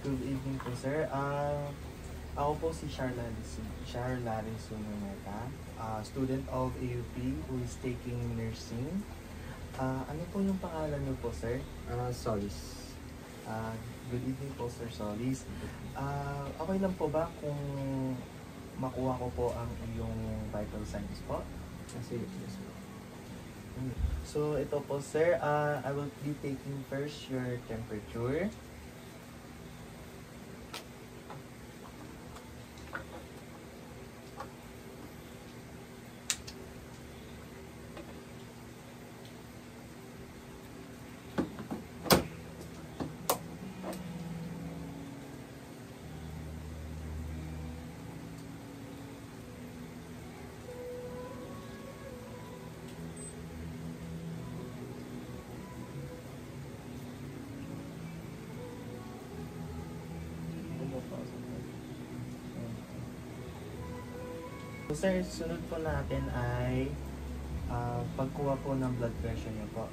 Good evening po, sir. Ako po si Charlarin Sununeta, student of AUP who is taking nursing. Ano po yung pangalan niyo po, sir? Solis. Good evening po, Sir Solis. Okay lang po ba kung makuha ko po ang iyong vital signs po? Kasi, yes po. So, ito po, sir. I will be taking first your temperature. So, sir, sunod po natin ay pagkuha po ng blood pressure niyo po.